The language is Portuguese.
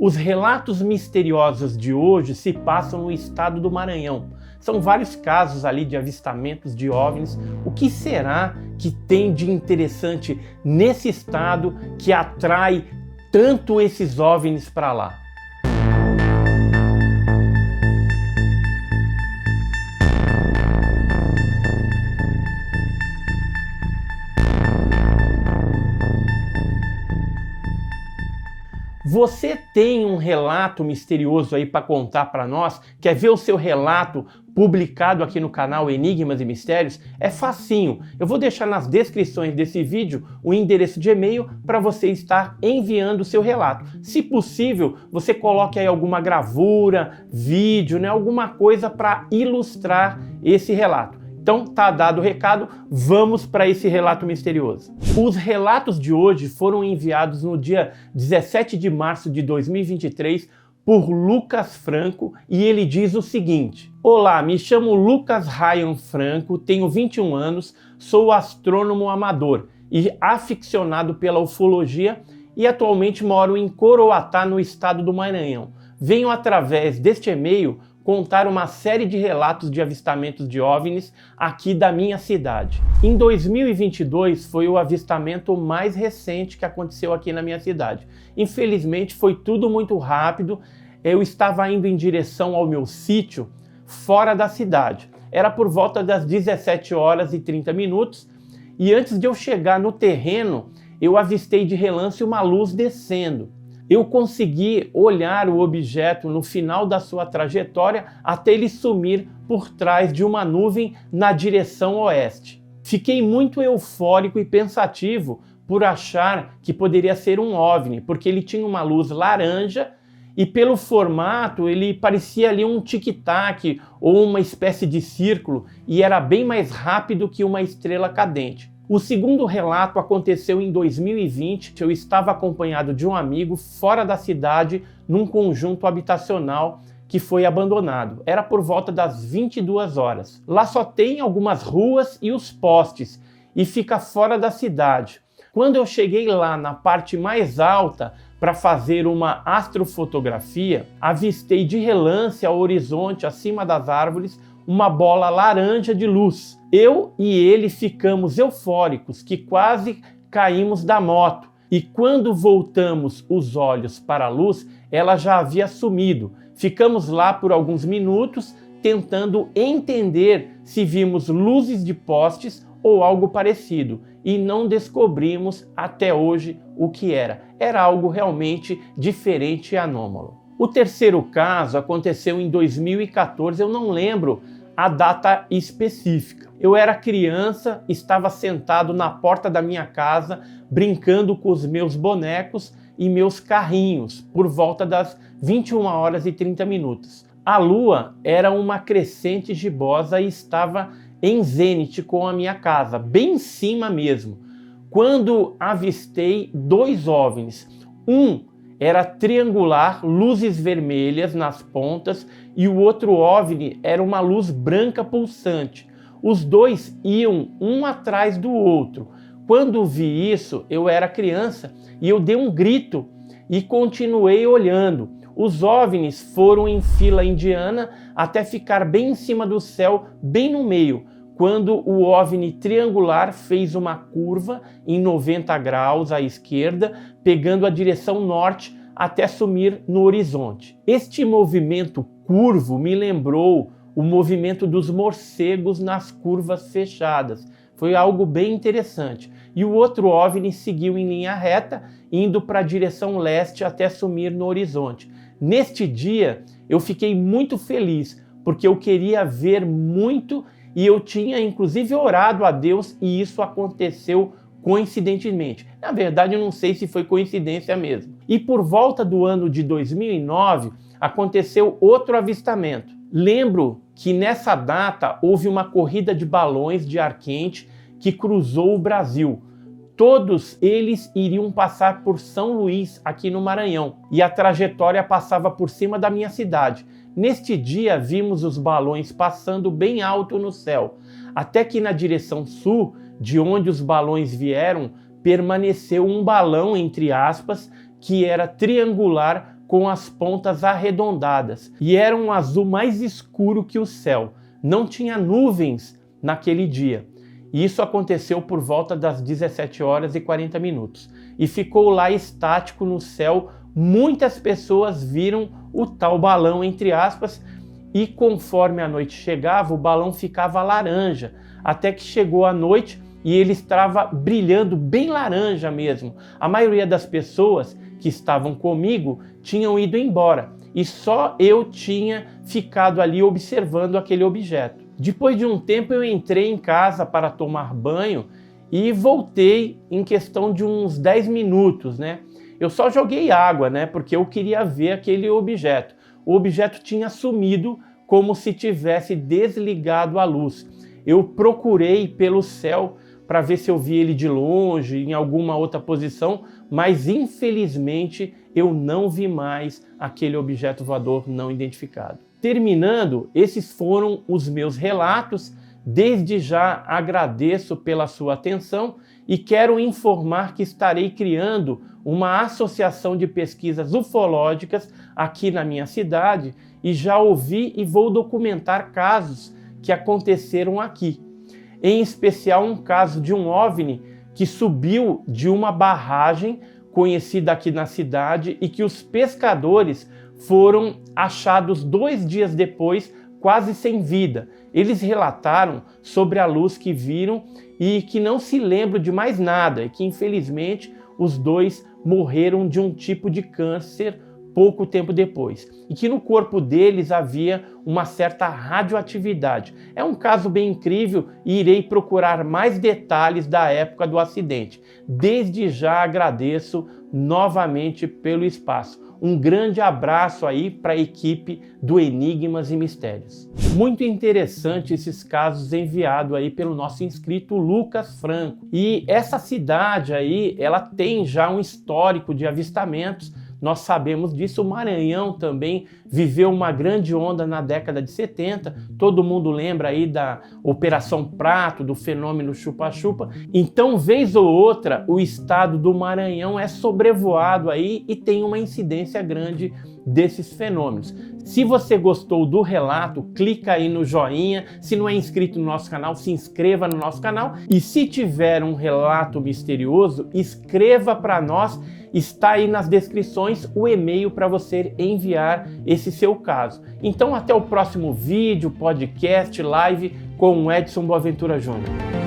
Os relatos misteriosos de hoje se passam no estado do Maranhão. São vários casos ali de avistamentos de OVNIs. O que será que tem de interessante nesse estado que atrai tanto esses OVNIs para lá? Você tem um relato misterioso aí para contar para nós? Quer ver o seu relato publicado aqui no canal Enigmas e Mistérios? É facinho. Eu vou deixar nas descrições desse vídeo o endereço de e-mail para você estar enviando o seu relato. Se possível, você coloque aí alguma gravura, vídeo, né, alguma coisa para ilustrar esse relato. Então tá dado o recado, vamos para esse relato misterioso. Os relatos de hoje foram enviados no dia 17 de março de 2023 por Lucas Franco e ele diz o seguinte: Olá, me chamo Lucas Ryan Franco, tenho 21 anos, sou astrônomo amador e aficionado pela ufologia e atualmente moro em Coroatá, no estado do Maranhão. Venho através deste e-mail contar uma série de relatos de avistamentos de OVNIs aqui da minha cidade. Em 2022 foi o avistamento mais recente que aconteceu aqui na minha cidade. Infelizmente foi tudo muito rápido, eu estava indo em direção ao meu sítio fora da cidade. Era por volta das 17 horas e 30 minutos e antes de eu chegar no terreno, eu avistei de relance uma luz descendo. Eu consegui olhar o objeto no final da sua trajetória até ele sumir por trás de uma nuvem na direção oeste. Fiquei muito eufórico e pensativo por achar que poderia ser um OVNI, porque ele tinha uma luz laranja e pelo formato ele parecia ali um tic-tac ou uma espécie de círculo e era bem mais rápido que uma estrela cadente. O segundo relato aconteceu em 2020, eu estava acompanhado de um amigo fora da cidade num conjunto habitacional que foi abandonado. Era por volta das 22 horas. Lá só tem algumas ruas e os postes e fica fora da cidade. Quando eu cheguei lá na parte mais alta para fazer uma astrofotografia, avistei de relance ao horizonte acima das árvores uma bola laranja de luz. Eu e ele ficamos eufóricos, que quase caímos da moto. E quando voltamos os olhos para a luz, ela já havia sumido. Ficamos lá por alguns minutos, tentando entender se vimos luzes de postes ou algo parecido. E não descobrimos até hoje o que era. Era algo realmente diferente e anômalo. O terceiro caso aconteceu em 2014, eu não lembro a data específica. Eu era criança, estava sentado na porta da minha casa, brincando com os meus bonecos e meus carrinhos, por volta das 21 horas e 30 minutos. A lua era uma crescente gibosa e estava em zênite com a minha casa, bem em cima mesmo, quando avistei dois OVNIs. Um era triangular, luzes vermelhas nas pontas, e o outro OVNI era uma luz branca pulsante. Os dois iam um atrás do outro. Quando vi isso, eu era criança e eu dei um grito e continuei olhando. Os OVNIs foram em fila indiana até ficar bem em cima do céu, bem no meio, quando o OVNI triangular fez uma curva em 90 graus à esquerda, pegando a direção norte até sumir no horizonte. Este movimento curvo me lembrou o movimento dos morcegos nas curvas fechadas. Foi algo bem interessante. E o outro OVNI seguiu em linha reta, indo para a direção leste até sumir no horizonte. Neste dia, eu fiquei muito feliz, porque eu queria ver muito e eu tinha inclusive orado a Deus e isso aconteceu coincidentemente. Na verdade, eu não sei se foi coincidência mesmo. E por volta do ano de 2009, aconteceu outro avistamento. Lembro que nessa data houve uma corrida de balões de ar quente que cruzou o Brasil. Todos eles iriam passar por São Luís, aqui no Maranhão, e a trajetória passava por cima da minha cidade. Neste dia vimos os balões passando bem alto no céu, até que na direção sul, de onde os balões vieram, permaneceu um balão, entre aspas, que era triangular, com as pontas arredondadas e era um azul mais escuro que o céu. Não tinha nuvens naquele dia. E isso aconteceu por volta das 17 horas e 40 minutos. E ficou lá estático no céu. Muitas pessoas viram o tal balão, entre aspas, e conforme a noite chegava, o balão ficava laranja, até que chegou a noite e ele estava brilhando bem laranja mesmo. A maioria das pessoas que estavam comigo tinham ido embora e só eu tinha ficado ali observando aquele objeto. Depois de um tempo eu entrei em casa para tomar banho e voltei em questão de uns 10 minutos, né? Eu só joguei água, né? Porque eu queria ver aquele objeto. O objeto tinha sumido como se tivesse desligado a luz. Eu procurei pelo céu para ver se eu vi ele de longe, em alguma outra posição, mas infelizmente eu não vi mais aquele objeto voador não identificado. Terminando, esses foram os meus relatos. Desde já agradeço pela sua atenção e quero informar que estarei criando uma associação de pesquisas ufológicas aqui na minha cidade e já ouvi e vou documentar casos que aconteceram aqui. Em especial um caso de um OVNI que subiu de uma barragem conhecida aqui na cidade e que os pescadores foram achados 2 dias depois, quase sem vida. Eles relataram sobre a luz que viram e que não se lembram de mais nada e que infelizmente os 2 morreram de um tipo de câncer pouco tempo depois e que no corpo deles havia uma certa radioatividade. É um caso bem incrível e irei procurar mais detalhes da época do acidente. Desde já agradeço novamente pelo espaço. Um grande abraço aí para a equipe do Enigmas e Mistérios. Muito interessante esses casos enviados aí pelo nosso inscrito Lucas Franco. E essa cidade aí, ela tem já um histórico de avistamentos. Nós sabemos disso. O Maranhão também viveu uma grande onda na década de 70. Todo mundo lembra aí da Operação Prato, do fenômeno chupa-chupa. Então, vez ou outra, o estado do Maranhão é sobrevoado aí e tem uma incidência grande desses fenômenos. Se você gostou do relato, clica aí no joinha. Se não é inscrito no nosso canal, se inscreva no nosso canal. E se tiver um relato misterioso, escreva para nós. Está aí nas descrições o e-mail para você enviar esse seu caso. Então até o próximo vídeo, podcast, live com o Edson Boaventura Júnior.